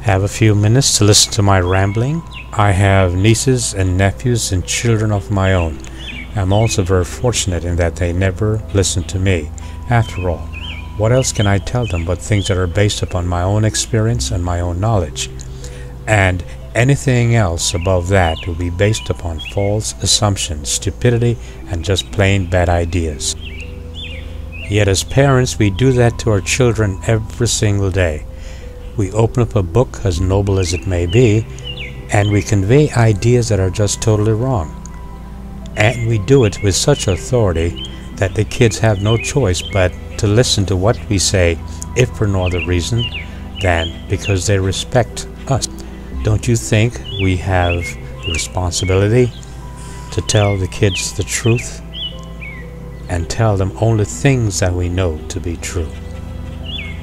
Have a few minutes to listen to my rambling. I have nieces and nephews and children of my own. I'm also very fortunate in that they never listen to me. After all, what else can I tell them but things that are based upon my own experience and my own knowledge? And anything else above that will be based upon false assumptions, stupidity, and just plain bad ideas. Yet as parents, we do that to our children every single day. We open up a book, as noble as it may be, and we convey ideas that are just totally wrong. And we do it with such authority that the kids have no choice but to listen to what we say, if for no other reason than because they respect us. Don't you think we have the responsibility to tell the kids the truth and tell them only things that we know to be true?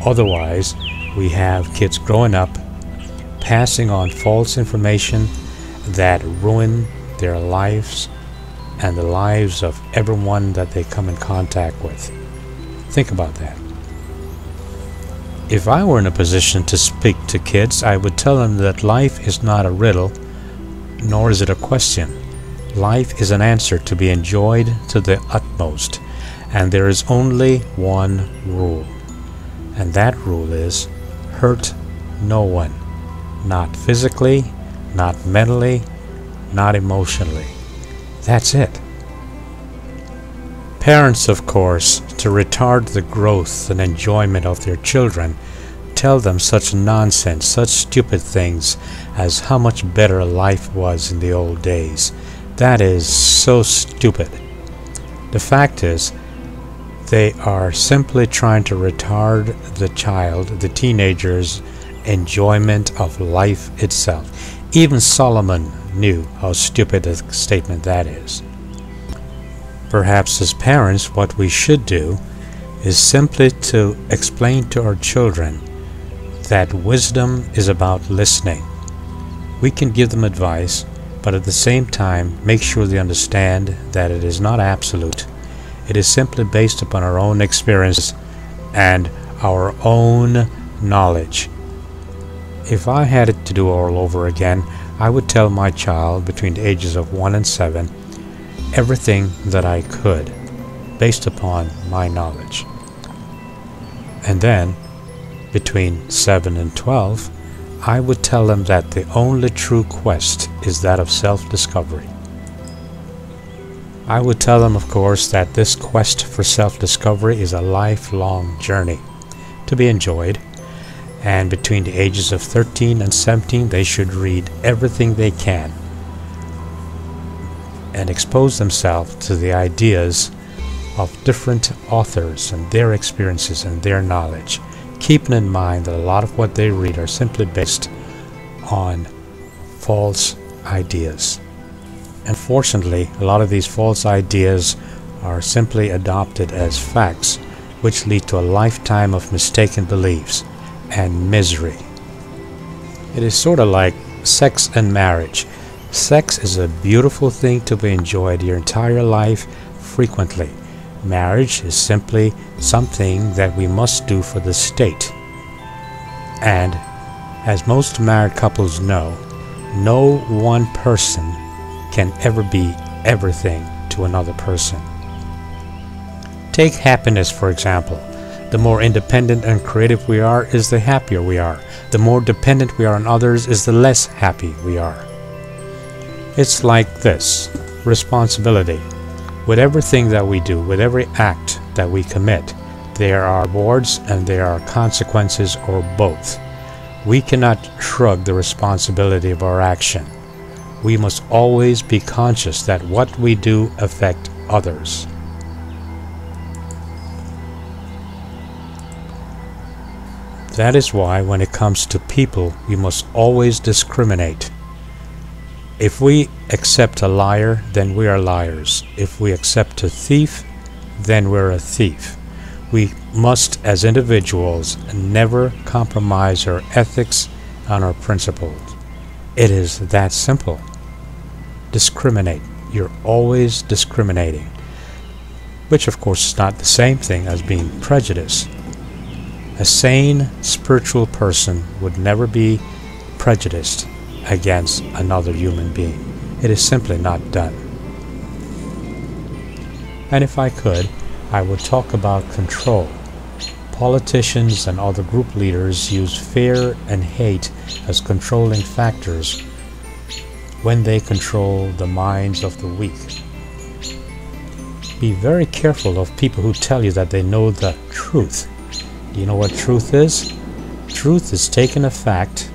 Otherwise, we have kids growing up passing on false information that ruin their lives and the lives of everyone that they come in contact with. Think about that. If I were in a position to speak to kids, I would tell them that life is not a riddle, nor is it a question. Life is an answer to be enjoyed to the utmost, and there is only one rule. And that rule is, hurt no one. Not physically, not mentally, not emotionally. That's it. Parents, of course, to retard the growth and enjoyment of their children, tell them such nonsense, such stupid things as how much better life was in the old days. That is so stupid. The fact is, they are simply trying to retard the child, the teenager's enjoyment of life itself. Even Solomon knew how stupid a statement that is. Perhaps as parents, what we should do is simply to explain to our children that wisdom is about listening. We can give them advice, but at the same time make sure they understand that it is not absolute. It is simply based upon our own experience and our own knowledge. If I had it to do all over again, I would tell my child between the ages of 1 and 7 everything that I could, based upon my knowledge. And then, between 7 and 12, I would tell them that the only true quest is that of self-discovery. I would tell them, of course, that this quest for self-discovery is a lifelong journey to be enjoyed, and between the ages of 13 and 17 they should read everything they can and expose themselves to the ideas of different authors and their experiences and their knowledge, keeping in mind that a lot of what they read are simply based on false ideas. Unfortunately, a lot of these false ideas are simply adopted as facts, which lead to a lifetime of mistaken beliefs and misery. It is sort of like sex and marriage. Sex is a beautiful thing to be enjoyed your entire life frequently. Marriage is simply something that we must do for the state. And as most married couples know, no one person can ever be everything to another person. Take happiness, for example. The more independent and creative we are is the happier we are. The more dependent we are on others is the less happy we are. It's like this: responsibility. With everything that we do, with every act that we commit, there are rewards and there are consequences, or both. We cannot shrug the responsibility of our action. We must always be conscious that what we do affects others. That is why when it comes to people, we must always discriminate. If we accept a liar, then we are liars. If we accept a thief, then we're a thief. We must, as individuals, never compromise our ethics and our principles. It is that simple. Discriminate. You're always discriminating. Which of course is not the same thing as being prejudiced. A sane spiritual person would never be prejudiced against another human being. It is simply not done. And if I could, I would talk about control. Politicians and other group leaders use fear and hate as controlling factors when they control the minds of the weak. Be very careful of people who tell you that they know the truth. Do you know what truth is? Truth is taking a fact,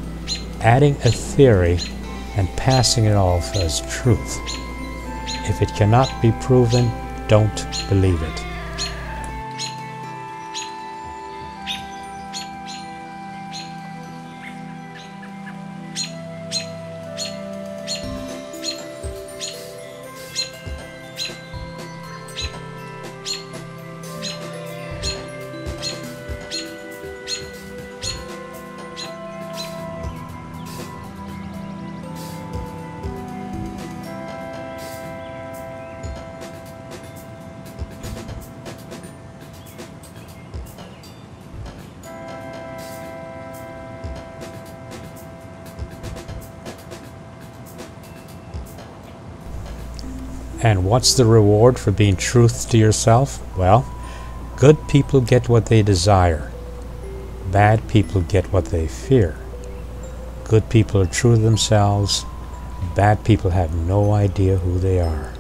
adding a theory, and passing it off as truth. If it cannot be proven, don't believe it. And what's the reward for being truth to yourself? Well, good people get what they desire. Bad people get what they fear. Good people are true to themselves. Bad people have no idea who they are.